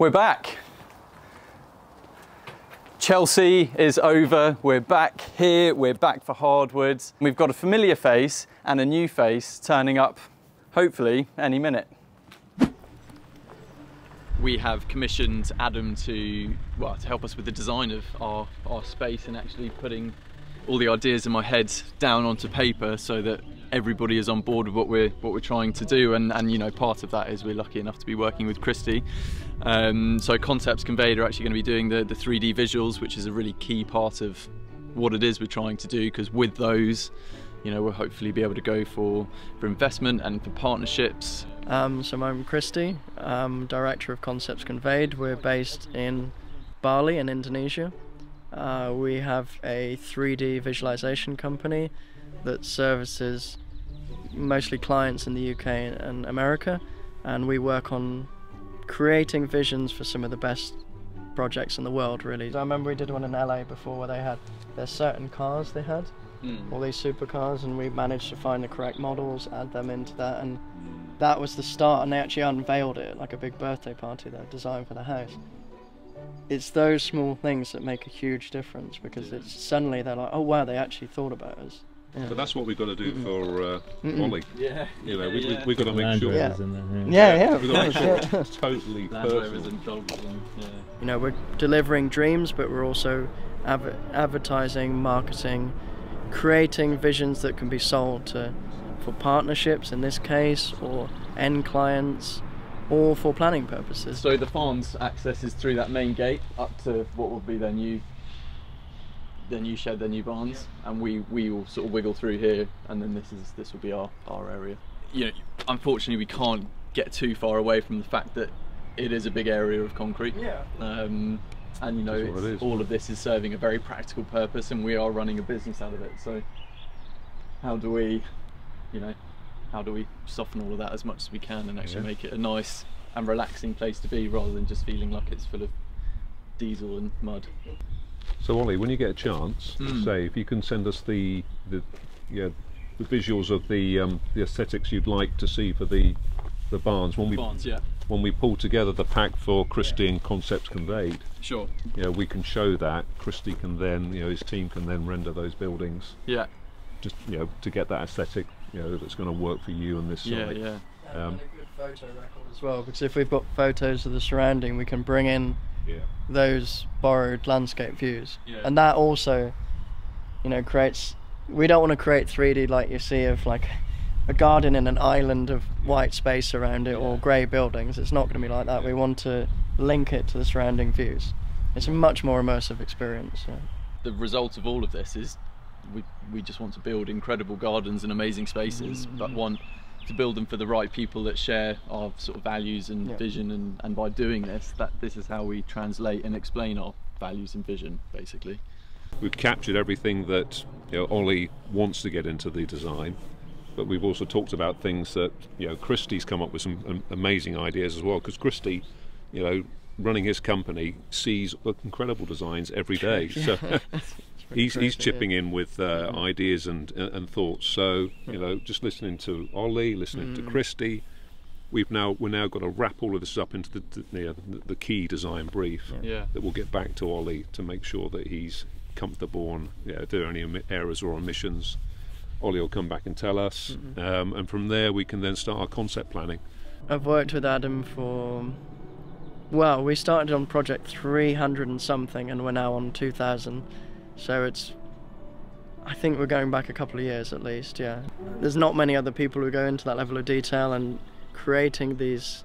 We're back. Chelsea is over. We're back here. We're back for Hardwood. We've got a familiar face and a new face turning up, hopefully, any minute. We have commissioned Adam to help us with the design of our space and actually putting all the ideas in my head down onto paper so that everybody is on board with what we're trying to do, and you know, part of that is we're lucky enough to be working with Christy. So Concepts Conveyed are actually going to be doing the 3D visuals, which is a really key part of what it is we're trying to do, because with those, you know, we'll hopefully be able to go for investment and for partnerships. So I'm Christy, director of Concepts Conveyed. We're based in Bali in Indonesia. We have a 3D visualization company that services mostly clients in the UK and America, and we work on creating visions for some of the best projects in the world, really. I remember we did one in LA before where there's certain cars they had, all these supercars, and we managed to find the correct models, add them into that, and that was the start, and they actually unveiled it like a big birthday party, their design for the house. It's those small things that make a huge difference, because it's suddenly they're like, oh wow, they actually thought about us. Yeah. But that's what we've got to do for Ollie. Yeah. You know, we've got to make sure. Yeah. We've got to make sure it's totally personal. You know, we're delivering dreams, but we're also advertising, marketing, creating visions that can be sold for partnerships in this case, or end clients, or for planning purposes. So the farm's access is through that main gate up to what will be their new shed, their new barns, and we will sort of wiggle through here, and then this will be our area. You know, unfortunately we can't get too far away from the fact that it is a big area of concrete. Yeah. And you know, all of this is serving a very practical purpose, and we are running a business out of it. So how do we soften all of that as much as we can and actually make it a nice and relaxing place to be, rather than just feeling like it's full of diesel and mud. So Ollie, when you get a chance, say if you can send us the visuals of the aesthetics you'd like to see for the barns when we pull together the pack for Christy and Concepts Conveyed. Sure. You know, we can show that. Christy can then, you know, his team can then render those buildings. Yeah. Just, you know, to get that aesthetic, you know, that's going to work for you and this site. And a good photo record as well, because if we've got photos of the surrounding, we can bring in those borrowed landscape views, and that also, you know, creates. We don't want to create 3D like you see of like a garden in an island of white space around it, or grey buildings. It's not going to be like that. We want to link it to the surrounding views. It's a much more immersive experience. The result of all of this is we just want to build incredible gardens and amazing spaces, but want to build them for the right people that share our sort of values and vision, and by doing this is how we translate and explain our values and vision, basically. We've captured everything that, you know, Ollie wants to get into the design, but we've also talked about things that, you know, Christy's come up with some amazing ideas as well, because Christy, you know, running his company, sees incredible designs every day. So he's chipping in with ideas and thoughts. So, you know, just listening to Ollie, listening to Christy, we're now got to wrap all of this up into the key design brief that we'll get back to Ollie to make sure that he's comfortable, and if there are any errors or omissions, Ollie will come back and tell us, and from there we can then start our concept planning. I've worked with Adam for, well, we started on project 300 and something, and we're now on 2000. So I think we're going back a couple of years at least, There's not many other people who go into that level of detail and creating these,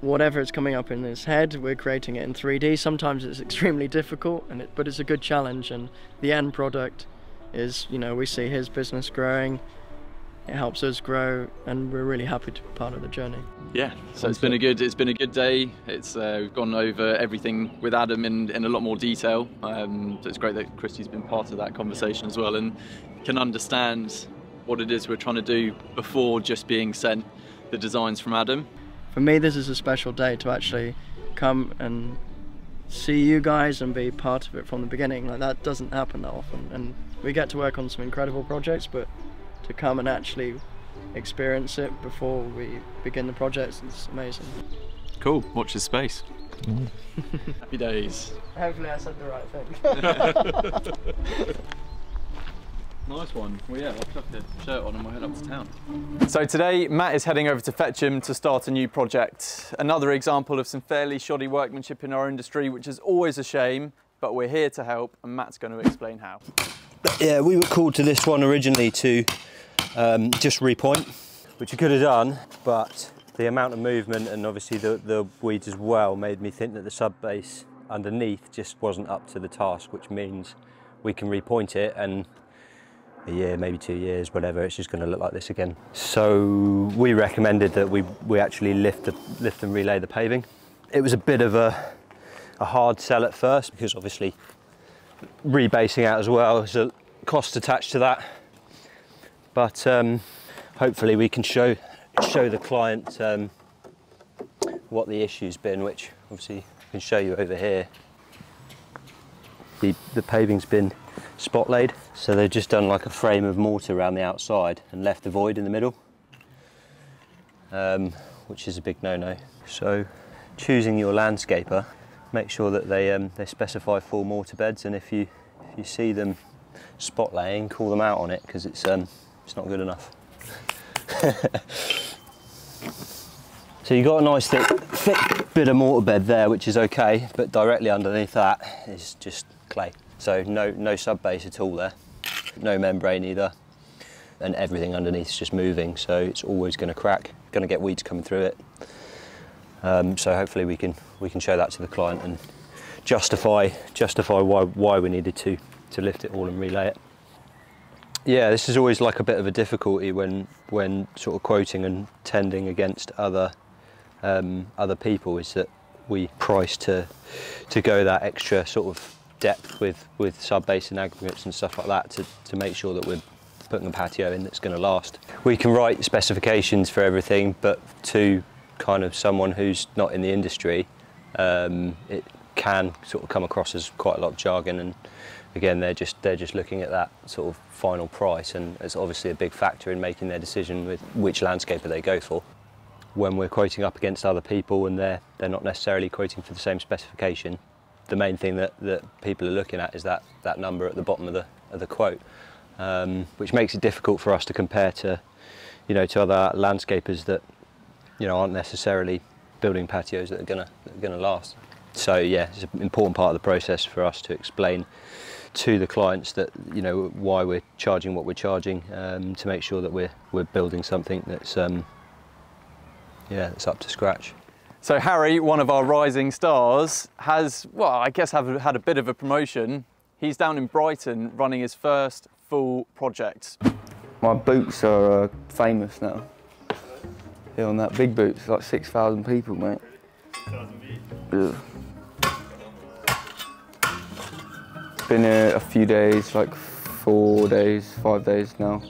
whatever is coming up in his head, we're creating it in 3D. Sometimes it's extremely difficult, but it's a good challenge, and the end product is, you know, we see his business growing, it helps us grow, and we're really happy to be part of the journey. Yeah, so it's been a good day. We've gone over everything with Adam in a lot more detail. So it's great that Christy's been part of that conversation as well, and can understand what it is we're trying to do before just being sent the designs from Adam. For me, this is a special day to actually come and see you guys and be part of it from the beginning. Like, that doesn't happen that often, and we get to work on some incredible projects, but to come and actually experience it before we begin the projects, it's amazing. Cool, watch this space. Happy days. Hopefully I said the right thing. Nice one. Well, yeah, I'll chuck the shirt on and we'll head up to town. So today, Matt is heading over to Fetcham to start a new project. Another example of some fairly shoddy workmanship in our industry, which is always a shame, but we're here to help, and Matt's going to explain how. Yeah, we were called to this one originally to just repoint, which we could have done, but the amount of movement and obviously the weeds as well made me think that the sub base underneath just wasn't up to the task, which means we can repoint it and a year, maybe 2 years, whatever, it's just going to look like this again. So we recommended that we actually lift and relay the paving. It was a bit of a hard sell at first because obviously rebasing out as well, there's a cost attached to that. But hopefully we can show the client what the issue's been, which obviously I can show you over here. The paving's been spot laid, so they've just done like a frame of mortar around the outside and left a void in the middle, which is a big no-no. So choosing your landscaper, make sure that they specify full mortar beds, and if you see them spot laying, call them out on it, because it's not good enough. So you've got a nice thick bit of mortar bed there, which is okay, but directly underneath that is just clay. So no sub base at all there, no membrane either, and everything underneath is just moving, so it's always going to crack, going to get weeds coming through it. So hopefully we can show that to the client and justify why we needed to lift it all and relay it. Yeah, this is always like a bit of a difficulty when sort of quoting and tending against other people, is that we price to go that extra sort of depth with sub-base and aggregates and stuff like that to make sure that we're putting a patio in that's going to last. We can write specifications for everything, but to kind of someone who's not in the industry, it can sort of come across as quite a lot of jargon, and again they're just looking at that sort of final price, and it's obviously a big factor in making their decision with which landscaper they go for. When we're quoting up against other people and they're not necessarily quoting for the same specification, the main thing that people are looking at is that number at the bottom of the quote, which makes it difficult for us to compare to other landscapers that aren't necessarily building patios that are gonna last. So yeah, it's an important part of the process for us to explain to the clients that why we're charging what we're charging, to make sure that we're building something that's that's up to scratch. So Harry, one of our rising stars, has, well, I guess had a bit of a promotion. He's down in Brighton running his first full project. My boots are famous now. Here on that big boots, like 6,000 people, mate. 6,000 views? Yeah. Been here a few days, like 4 days, 5 days now.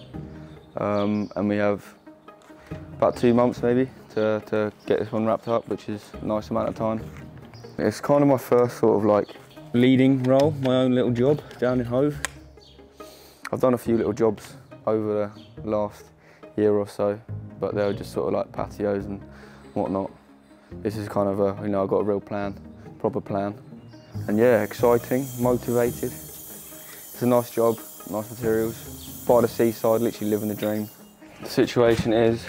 And we have about 2 months maybe to get this one wrapped up, which is a nice amount of time. It's kind of my first sort of like leading role, my own little job down in Hove. I've done a few little jobs over the last year or so, but they were just sort of like patios and whatnot. This is kind of I've got a real plan, proper plan. And yeah, exciting, motivated. It's a nice job, nice materials. By the seaside, literally living the dream. The situation is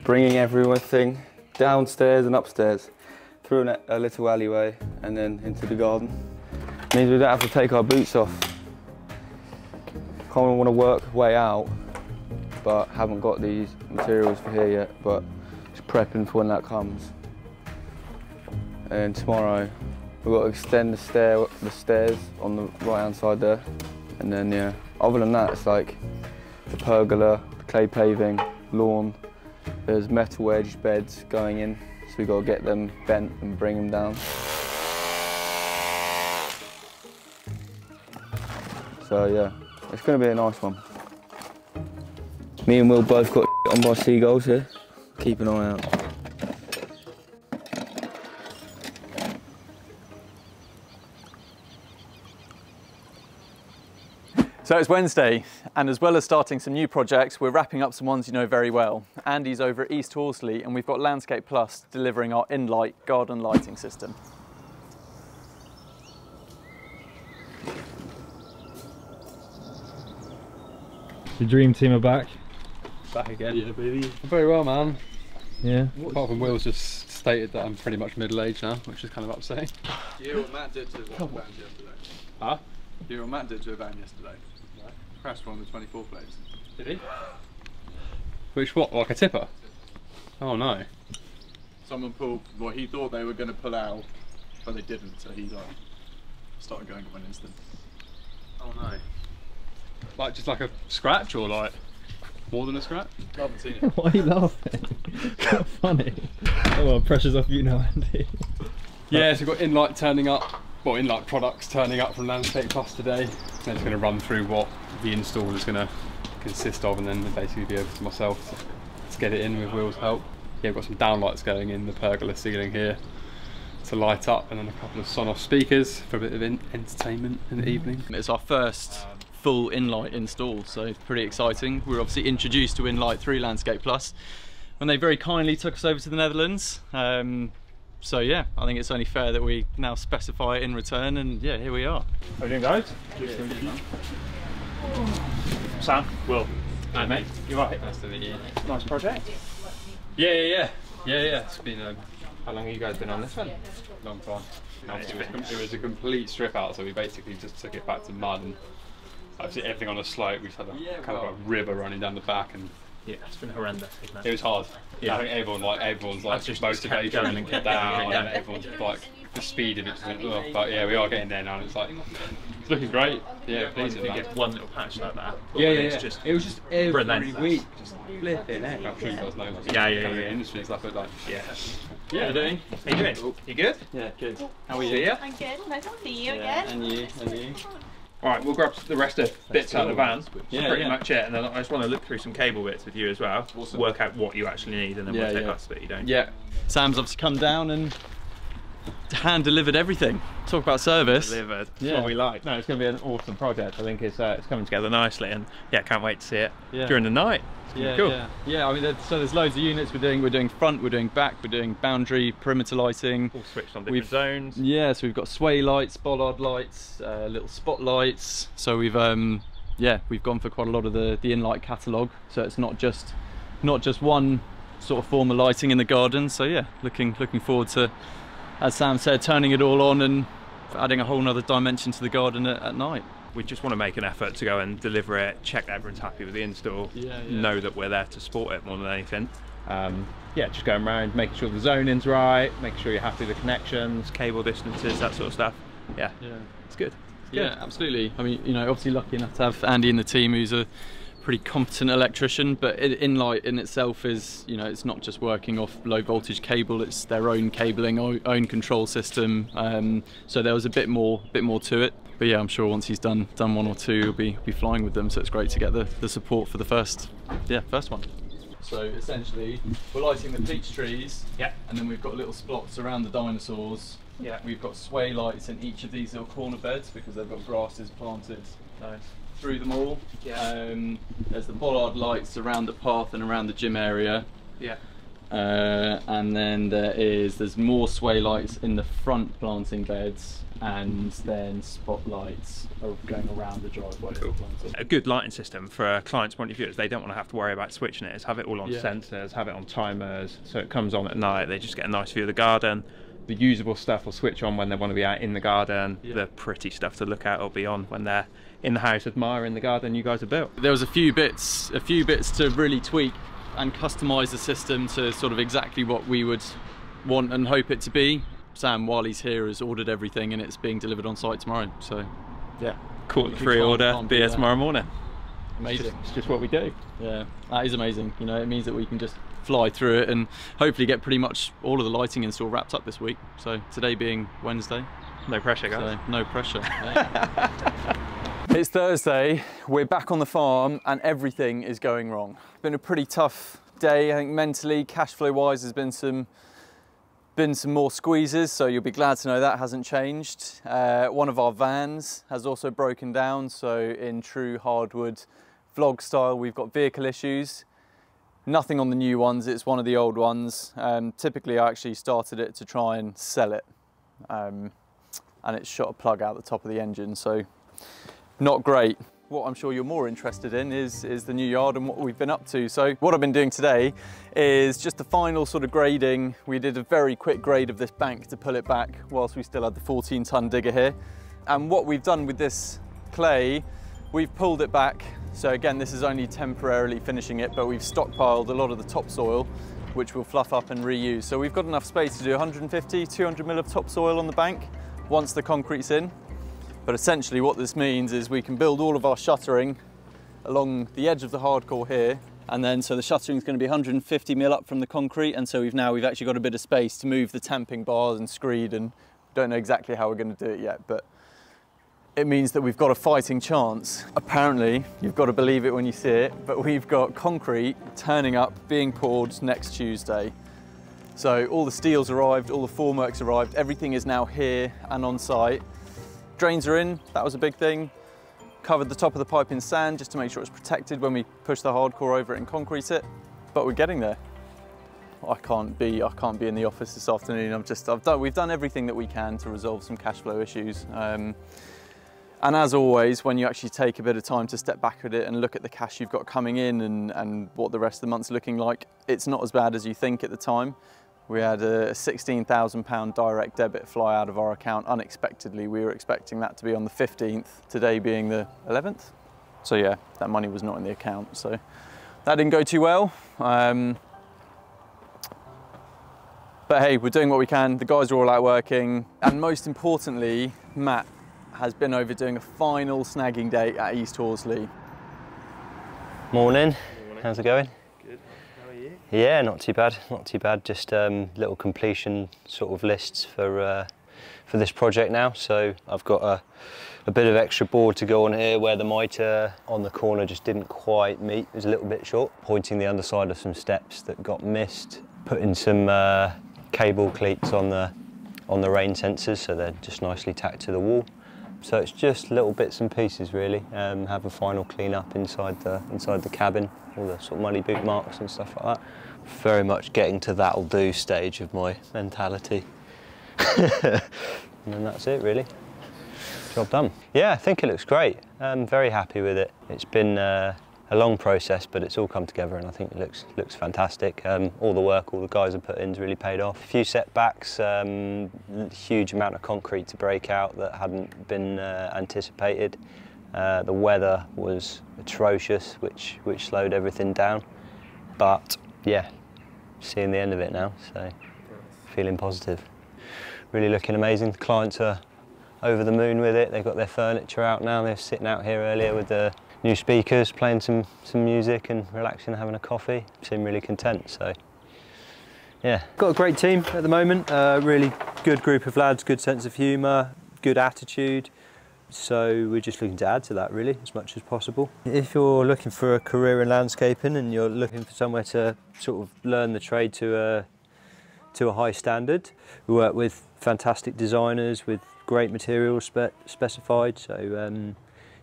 bringing everything downstairs and upstairs, through a little alleyway and then into the garden. It means we don't have to take our boots off. Kind of want to work way out, but haven't got these materials for here yet, but just prepping for when that comes. And tomorrow we've got to extend the stairs on the right hand side there. And then yeah, other than that, it's like the pergola, the clay paving, lawn. There's metal edged beds going in, so we've got to get them bent and bring them down. So yeah, it's going to be a nice one. Me and Will both got on by seagulls here. Keep an eye out. So So it's Wednesday, and as well as starting some new projects, we're wrapping up some ones you know very well. Andy's over at East Horsley, and we've got Landscape Plus delivering our in-light garden lighting system. The dream team are back. Back again. Yeah, baby. Very well, man. Yeah. Apart from Will's just stated that I'm pretty much middle-aged now, which is kind of upsetting. You hear what Matt did to his van yesterday? Huh? You hear what Matt did to a van yesterday? Crashed one with 24 plates. Did he? Which what? Like a tipper? Oh no. Someone pulled, well, he thought they were going to pull out, but they didn't, so he like started going in one instant. Oh no. Like just like a scratch or like more than a scratch? I haven't seen it. Why are you laughing? Not funny. Oh well, pressure's off you now, Andy. Yeah, so we've got in-light turning up, well, in-light products turning up from Landscape Plus today. I'm just going to run through what the install is going to consist of, and then basically be over to myself to get it in with Will's help. Yeah, we've got some downlights going in the pergola ceiling here to light up, and then a couple of Sonos speakers for a bit of entertainment in the evening. It's our first full in-light install, so it's pretty exciting. We were obviously introduced to in-light through Landscape Plus when they very kindly took us over to the Netherlands. So yeah, I think it's only fair that we now specify it in return, and yeah, here we are. How are you doing, guys? Sam, Will, and mate, you right? Nice to meet you. Nice project. Yeah. It's been How long have you guys been on this one? a long time. It was a complete strip out, so we basically just took it back to mud and obviously everything on a slope. We just had a kind of a river running down the back, and Yeah, it's been horrendous, isn't it? it was hard. Yeah. I think everyone's like just motivated kept going and get kept down, going, and yeah. everyone's like the speed of it just went, ugh. But yeah, we are getting there now, and it's like it's looking great. Yeah, pleased with You that. get one little patch like that. Yeah. It's just It was just every relentless. week, just flipping it. I'm sure you guys know. Like, Yeah. kind of the industry and stuff like. yeah. How you doing? How you doing? You good? Yeah, good. How are you? See ya. I'm good. Nice to see you Yeah, again. and you. Alright, we'll grab the rest of bits out of the van. Yeah, Pretty yeah. much it, and then I just want to look through some cable bits with you as well. Awesome. Work out what you actually need, and then Yeah, we'll take yeah. us bit you don't. Yeah, Sam's obviously come down and hand delivered everything. Talk about service. Delivered. That's Yeah. what we like. No, it's going to be an awesome project. I think it's coming together nicely, and yeah, can't wait to see it Yeah. during the night. Yeah, Cool. yeah. I mean, there's loads of units. We're doing front, we're doing back, we're doing boundary, perimeter lighting. All switched on different zones. Yeah, so we've got sway lights, bollard lights, little spotlights. So we've gone for quite a lot of the in-light catalogue. So it's not just one sort of form of lighting in the garden. So yeah, looking forward to, as Sam said, turning it all on and adding a whole nother dimension to the garden at night. We just want to make an effort to go and deliver it, check that everyone's happy with the install, know that we're there to support it more than anything. Yeah, just going around, making sure the zoning's right, making sure you're happy with the connections, cable distances, that sort of stuff. Yeah, it's good. Yeah, absolutely. I mean, you know, obviously lucky enough to have Andy in the team, who's a pretty competent electrician, but in-light in itself is, you know, it's not just working off low voltage cable, it's their own cabling, own control system. So there was a bit more to it. But yeah, I'm sure once he's done one or two, he'll be flying with them. So it's great to get the support for the first one. So essentially, we're lighting the peach trees. Yeah. And then we've got little spots around the dinosaurs. Yeah. We've got sway lights in each of these little corner beds because they've got grasses planted through them all. Yeah. There's the bollard lights around the path and around the gym area. Yeah. And then there's more sway lights in the front planting beds, and then spotlights are going around the driveway. Cool. A good lighting system for a client's point of view is they don't want to have to worry about switching it. Is have it all on sensors, have it on timers, so it comes on at night. They just get a nice view of the garden. The usable stuff will switch on when they want to be out in the garden. The pretty stuff to look at will be on when they're in the house admiring the garden you guys have built. There was a few bits to really tweak and customise the system to sort of exactly what we would want and hope it to be. Sam, while he's here, has ordered everything and it's being delivered on site tomorrow. So yeah, Call it pre-order, be here tomorrow morning. Amazing. It's just what we do. Yeah, that is amazing. You know, it means that we can just fly through it and hopefully get pretty much all of the lighting install wrapped up this week. So today being Wednesday. No pressure, guys. So no pressure. It's Thursday, we're back on the farm and everything is going wrong. It's been a pretty tough day, I think mentally, cash flow wise, there's been some been some more squeezes, so you'll be glad to know that hasn't changed. One of our vans has also broken down, so in true Hardwood vlog style, we've got vehicle issues. Nothing on the new ones, it's one of the old ones. Typically I actually started it to try and sell it, and it shot a plug out the top of the engine, so not great. What I'm sure you're more interested in is the new yard and what we've been up to. So what I've been doing today is just the final sort of grading. We did a very quick grade of this bank to pull it back whilst we still had the 14-ton digger here. And what we've done with this clay, we've pulled it back. So again, this is only temporarily finishing it, but we've stockpiled a lot of the topsoil, which we'll fluff up and reuse. So we've got enough space to do 150, 200 mil of topsoil on the bank once the concrete's in. But essentially what this means is we can build all of our shuttering along the edge of the hardcore here, and then so the shuttering is going to be 150 mil up from the concrete, and so we've actually got a bit of space to move the tamping bars and screed, and don't know exactly how we're going to do it yet, but it means that we've got a fighting chance. Apparently, you've got to believe it when you see it, but we've got concrete turning up, being poured next Tuesday. So all the steel's arrived, all the formwork's arrived, everything is now here and on site. Drains are in, that was a big thing. Covered the top of the pipe in sand just to make sure it's protected when we push the hardcore over it and concrete it. But we're getting there. I can't be in the office this afternoon. We've done everything that we can to resolve some cash flow issues. And as always, when you actually take a bit of time to step back at it and look at the cash you've got coming in and what the rest of the month's looking like, it's not as bad as you think at the time. We had a £16,000 direct debit fly out of our account unexpectedly. We were expecting that to be on the 15th, today being the 11th. So yeah, that money was not in the account. So that didn't go too well. But hey, we're doing what we can. The guys are all out working. And most importantly, Matt has been over doing a final snagging day at East Horsley. Morning. How's it going? Good. How are you? Yeah, not too bad. Not too bad. Just little completion sort of lists for this project now. So I've got a bit of extra board to go on here where the mitre on the corner just didn't quite meet. It was a little bit short. Pointing the underside of some steps that got missed. Putting some cable cleats on the rain sensors so they're just nicely tacked to the wall. So it's just little bits and pieces really. Have a final clean up inside the cabin, all the sort of muddy boot marks and stuff like that. Very much getting to that'll do stage of my mentality. And then that's it really. Job done. Yeah, I think it looks great. I'm very happy with it. It's been a long process, but it's all come together and I think it looks fantastic. All the work all the guys have put in's really paid off. A few setbacks, huge amount of concrete to break out that hadn't been anticipated. The weather was atrocious, which slowed everything down. But yeah, seeing the end of it now, so feeling positive. Really looking amazing. The clients are over the moon with it. They've got their furniture out now. They're sitting out here earlier with the new speakers, playing some music and relaxing, having a coffee. Seem really content, so yeah. Got a great team at the moment, really good group of lads, good sense of humour, good attitude. So we're just looking to add to that really, as much as possible. If you're looking for a career in landscaping and you're looking for somewhere to sort of learn the trade to a high standard, we work with fantastic designers with great materials specified, so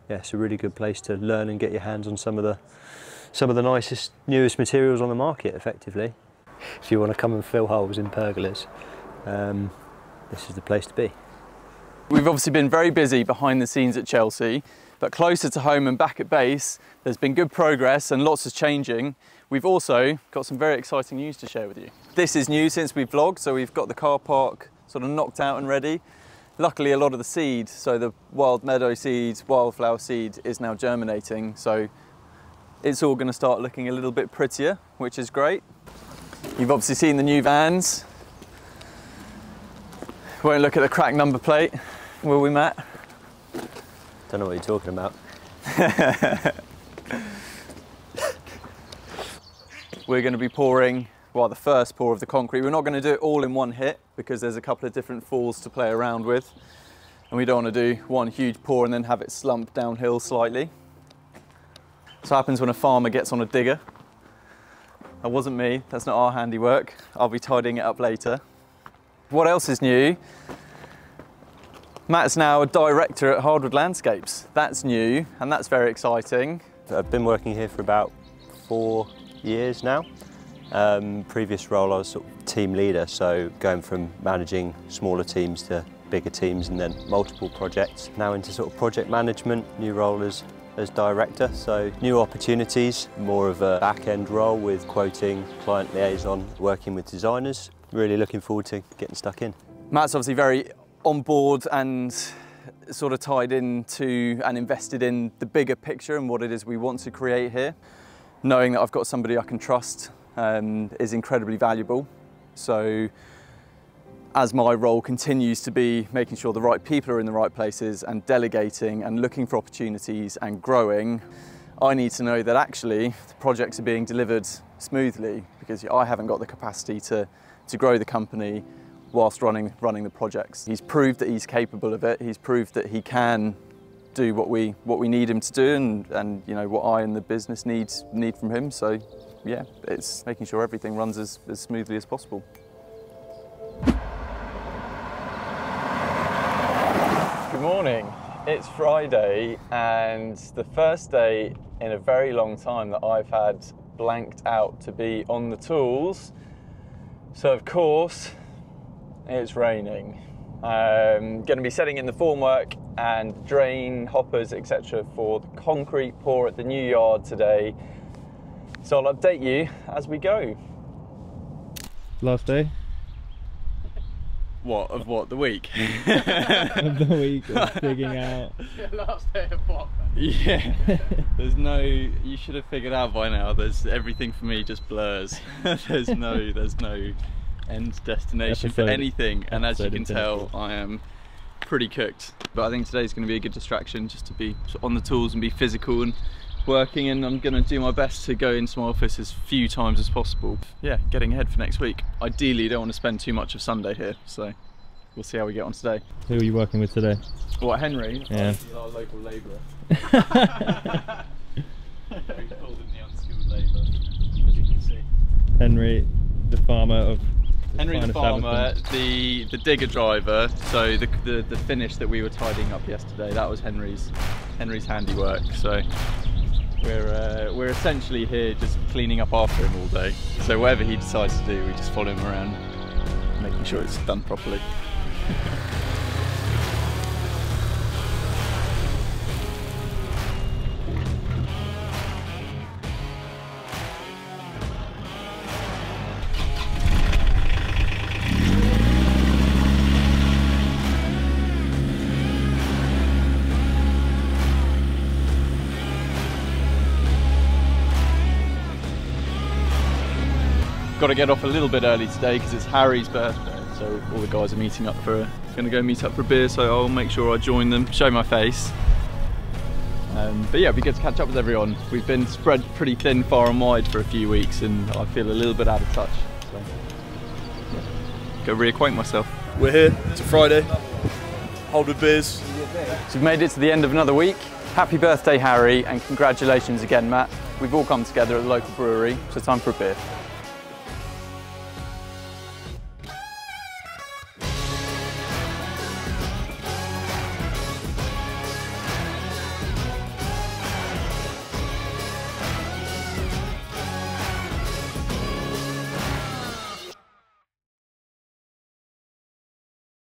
yeah, it's a really good place to learn and get your hands on some of the nicest, newest materials on the market, effectively. If you want to come and fill holes in pergolas, this is the place to be. We've obviously been very busy behind the scenes at Chelsea, but closer to home and back at base, there's been good progress and lots is changing. We've also got some very exciting news to share with you. This is new since we vlogged, so we've got the car park sort of knocked out and ready. Luckily, a lot of the seed, so the wild meadow seed, wildflower seed, is now germinating, so it's all going to start looking a little bit prettier, which is great. You've obviously seen the new vans. Won't look at the cracked number plate, will we, Matt? Don't know what you're talking about. We're going to be pouring, well, the first pour of the concrete. We're not going to do it all in one hit because there's a couple of different falls to play around with. And we don't want to do one huge pour and then have it slump downhill slightly. This happens when a farmer gets on a digger. That wasn't me, that's not our handiwork. I'll be tidying it up later. What else is new? Matt's now a director at Hardwood Landscapes. That's new, and that's very exciting. I've been working here for about 4 years now. Previous role I was sort of team leader, so going from managing smaller teams to bigger teams and then multiple projects. Now into sort of project management, new role as director, so new opportunities, more of a back-end role with quoting, client liaison, working with designers. Really looking forward to getting stuck in. Matt's obviously very on board and sort of tied into and invested in the bigger picture and what it is we want to create here. Knowing that I've got somebody I can trust is incredibly valuable. So as my role continues to be making sure the right people are in the right places and delegating and looking for opportunities and growing, I need to know that actually the projects are being delivered smoothly, because I haven't got the capacity to grow the company whilst running the projects. He's proved that he's capable of it. He's proved that he can do what we need him to do, and you know what I and the business need from him. So yeah, it's making sure everything runs as smoothly as possible. Good morning. It's Friday, and the first day in a very long time that I've had blanked out to be on the tools. So of course, it's raining. Going to be setting in the formwork and drain hoppers, etc. for the concrete pour at the new yard today. So I'll update you as we go. Last day? What, of what, the week? Of the week, of digging out. Last day of what? Yeah, there's no, you should have figured out by now, there's everything for me just blurs. there's no end destination for anything, and as you can tell, I am pretty cooked. But I think today's going to be a good distraction, just to be on the tools and be physical and working, and I'm going to do my best to go into my office as few times as possible. Yeah, getting ahead for next week. Ideally, you don't want to spend too much of Sunday here, so we'll see how we get on today. Who are you working with today? What, Henry? Yeah. He's our local labourer. We called him the unskilled labourer, as you can see. Henry, the farmer of Henry the farmer, the digger driver, so the finish that we were tidying up yesterday, that was Henry's handiwork. So we're essentially here just cleaning up after him all day. So whatever he decides to do, we just follow him around, making sure it's done properly. Got to get off a little bit early today because it's Harry's birthday, so all the guys are meeting up going to go meet up for a beer, so I'll make sure I join them, show my face. But yeah, it'd be good to catch up with everyone. We've been spread pretty thin, far and wide for a few weeks, and I feel a little bit out of touch, so yeah, go reacquaint myself. We're here, it's a Friday, Hardwood beers. So we've made it to the end of another week. Happy birthday, Harry, and congratulations again, Matt. We've all come together at the local brewery, so time for a beer.